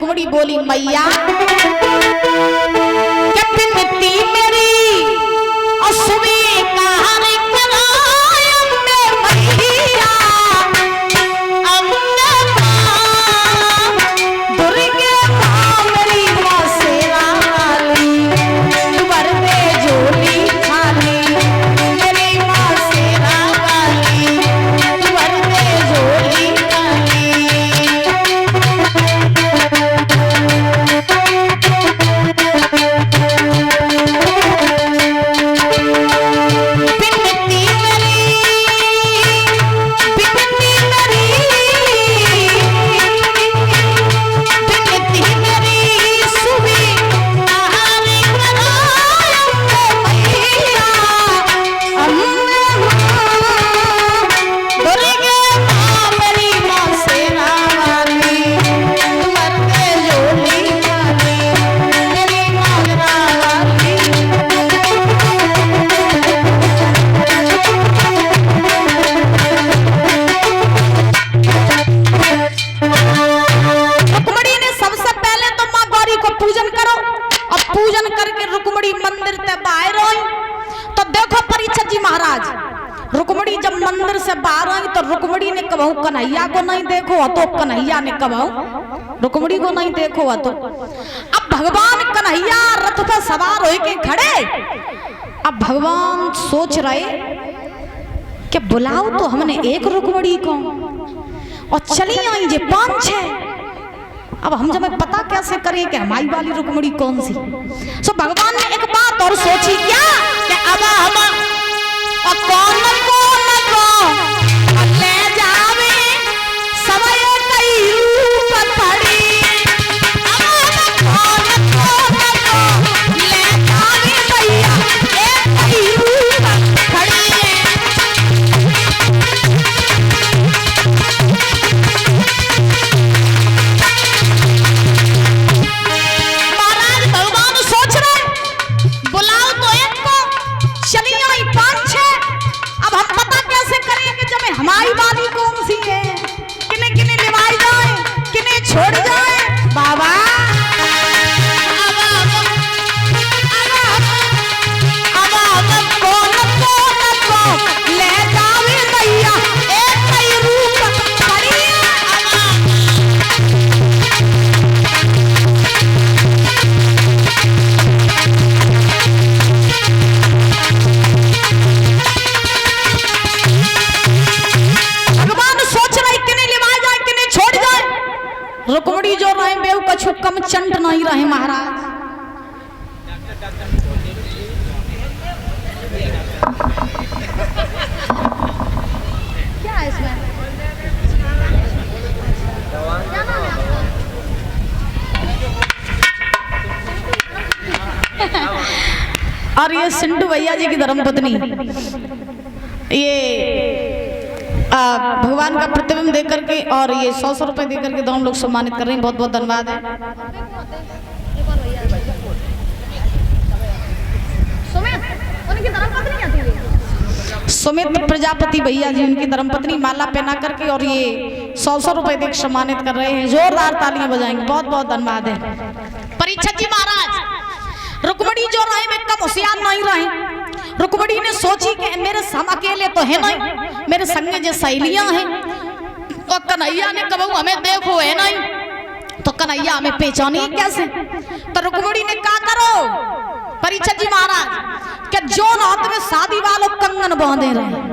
कुमड़ी बोली मैया क्या बिनती मेरी अस्वीकार कराए मैया अम्मा दुर्गे मां मेरी मां शेरा वाली वर में झोली खाली मेरी मां शेरा वाली वर में झोली खाली। रुक्मणी जब मंदिर से बाहर आई तो रुक्मणी ने कबहू कन्हैया को नहीं देखो तो कन्हैया ने कबहू रुक्मणी को नहीं देखो तो अब भगवान कन्हैया रथ पे सवार होके खड़े। अब भगवान सोच रहे कि बुलाओ तो हमने एक रुक्मणी को और चली आई जे 5-6। अब हम जब पता कैसे करें कि हमारी वाली रुक्मणी कौन सी। सो भगवान ने एक बात और सोची क्या कि अब हम कौन ले जावे समय कई रूप पड़ी ले जावे भैया कई रूप खड़ी महाराज भगवान सोच रहे बुलाओ तो एक को चली आई 5-6। अब हम पता कैसे करेंगे जब हमारी वाली कौन सी है किन्हें किन्हें निभाई जाए किन्हें छोड़ जाए बाबा। ले जावे भैया एक कई रूप पड़ी रुक्मणी जो रहे बेव कछु कम चंट नहीं रहे महाराज। क्या है इसमें क्या नाम है? और ये सिंधु भैया जी की धर्मपत्नी ये भगवान का प्रतिबिंब देकर के और ये 100 रुपए देकर के दोनों लोग सम्मानित कर रहे हैं। बहुत बहुत धन्यवाद है। सुमित प्रजापति भैया जी उनकी धर्मपत्नी माला पहना करके और ये 100 रुपए देकर सम्मानित कर रहे हैं। जोरदार तालियां बजाएंगे। बहुत बहुत धन्यवाद है। परीक्षित जी महाराज रुक्मणी जो रहे में कम होशियार नहीं रहे। रुक्मणी ने सोची कि मेरे सम अकेले तो है नहीं मेरे संग जो सहेलियां हैं और कन्हैया ने कबहू हमें देखो है नहीं तो कन्हैया हमें पहचाने कैसे। तो रुक्मणी ने क्या करो परीक्षित जी महाराज कि जो हाथ में शादी वालों कंगन बांधे रहे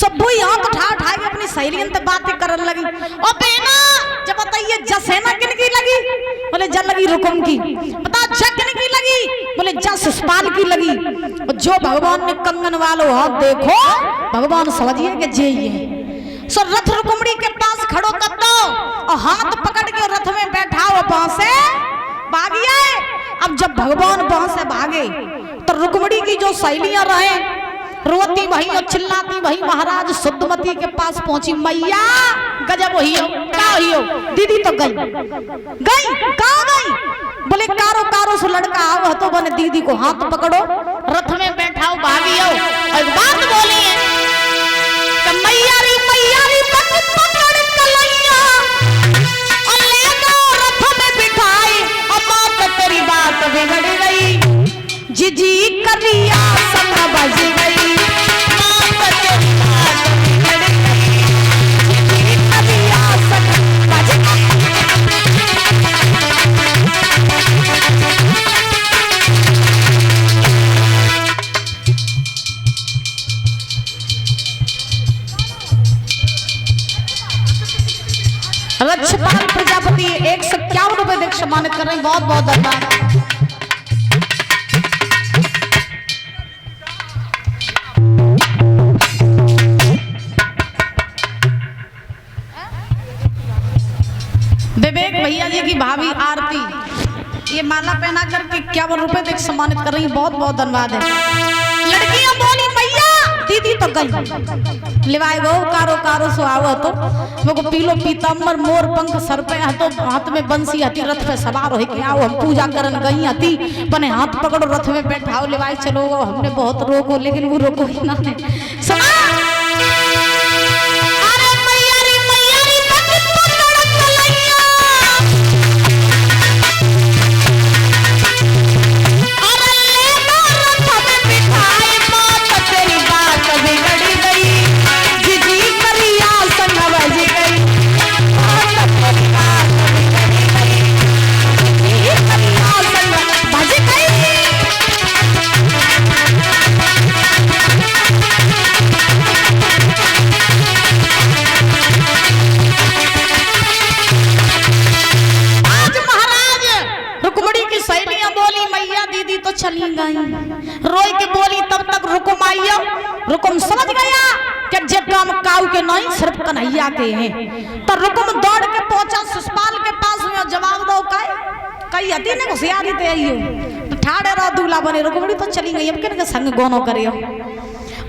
सब वही हाथ उठा उठा के अपनी सहेलियन से बातें करने लगी। और बेना जब बताइए जस है ना किन की लगी बोले जल लगी रुकुम की। बता जग किन की लगी बोले जस सुषपाल की लगी। और जो भगवान ने कंगन वालों हाथ देखो भगवान समझिए कि जे ये सो रथ रुक्मणी के पास खड़ो कर दो और हाथ पकड़ के रथ में बैठाओ वहां से भागिए। अब जब भगवान वहां से भागे तो रुक्मणी की जो सहेलियां रहे रोती वही और चिल्लाती वही महाराज शुद्धमती के पास पहुंची। मैया गजब ही हो क्या ही हो दीदी तो गई कहाँ गई बोले कारो कारो से लड़का आओ तो बने दीदी को हाथ पकड़ो रथ में बैठाओ भागी हो। एक बात बोली है कि मैया री पकड़ कलैया और ले दो रथ में बिठा जिजी करिया संग बज गई रक्षपाल प्रजापति 151 रुपए देख सम्मानित कर रहे हैं। बहुत बहुत धन्यवाद। विवेक भैया जी की भाभी आरती ये माला पहना करके 51 रुपए देख सम्मानित कर रही है। बहुत बहुत धन्यवाद है। लड़कियां बोली मैया दीदी तो गई लिवाए गो कारो कारो सो आवो तो मेरे को पीलो पीताम्बर मोर पंख सर पे तो हाथ में बंसी हती रथ पे सवार हो के आओ हम पूजा करन गई हती पने हाथ पकड़ो रथ में बैठाओ लिवाए चलो हमने बहुत रोको लेकिन वो रोको ही ना ने सुना चली गई रोई के बोली तब तक रुकुम आइयो रुकुम समझ गया कि जे काम काऊ के नहीं सिर्फ कन्हैया के हैं तो रुकुम दौड़ के पहुंचा शिषपाल के पास में जवाब दो कई हती ने होशियारी ते आइयो तो ठाड़े रहो दूल्हा बने रुकुमड़ी तो चली गई अब के संग गोनो करियो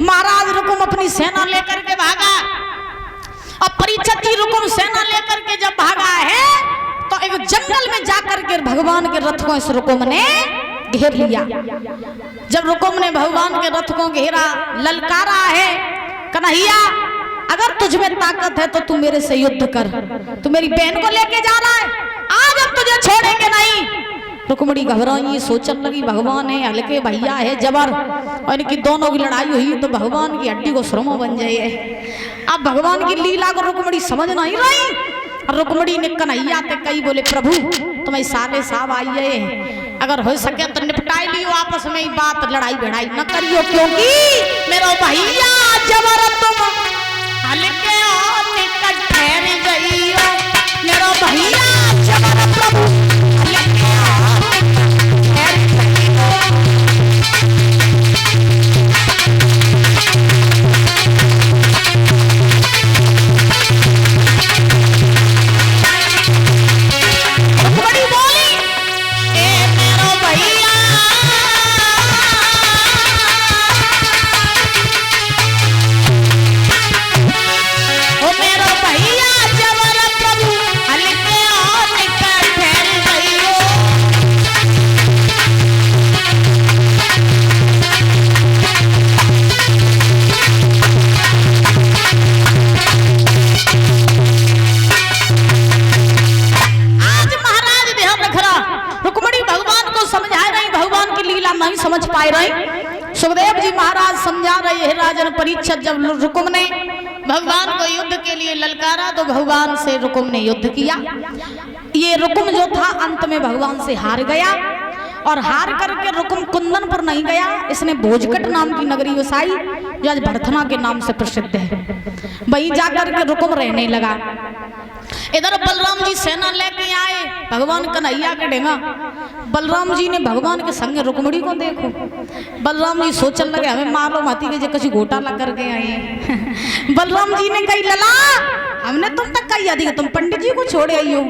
महाराज रुकुम अपनी सेना लेकर के भागा अब परीक्षित जी रुकुम सेना लेकर के जब भागा है तो एक जंगल में जाकर के भगवान के रथ को इस रुकुम ने घेर लिया। जब रुकुम ने भगवान के रथ को घेरा ललकारा है कन्हैया अगर तुझ में ताकत है तो तू मेरे से युद्ध कर तू मेरी बहन को लेके जा रहा है आज हम तुझे छोड़ेंगे नहीं। रुक्मणी घबराई सोचने लगी भगवान है हल्के भैया है जबर और इनकी दोनों की लड़ाई हुई तो भगवान की हड्डी को श्रमो बन जाए। अब भगवान की लीला को रुक्मणी समझ नहीं रही। रुक्मणी ने कन्हैया ते कई बोले प्रभु तुम्हें साले साहब आइए अगर हो सके तो निपटाई लियो आपस में ही बात लड़ाई भिड़ाई न करियो क्योंकि मेरा भैया जबर तुम हल्के और निकट ठहर गईयो मेरा भैया जबर प्रभु हल्के और ठहर गईयो। नहीं समझ पाए रहे सुखदेव जी महाराज समझा रहे हैं राजन परीक्षित जब रुकुम ने भगवान को युद्ध के लिए ललकारा तो भगवान से रुकुम ने युद्ध किया। ये रुकुम जो था अंत में भगवान से हार गया और हार करके रुकुम कुंदन पर नहीं गया इसने भोजकट नाम की नगरी बसाई जो आज भरथना के नाम से प्रसिद्ध है। वहीं जाकर के रुकुम रहने लगा। इधर बलराम जी सेना लेके आए भगवान कन्हैया के डेंगा। बलराम जी ने भगवान के संग रुक्मणी को देखो बलराम जी सोचने लगे हमें मालूम आती कि कुछ घोटाला करके आए। बलराम जी ने कही लला हमने तुम तक कही आदि तुम पंडित जी को छोड़े आई हो।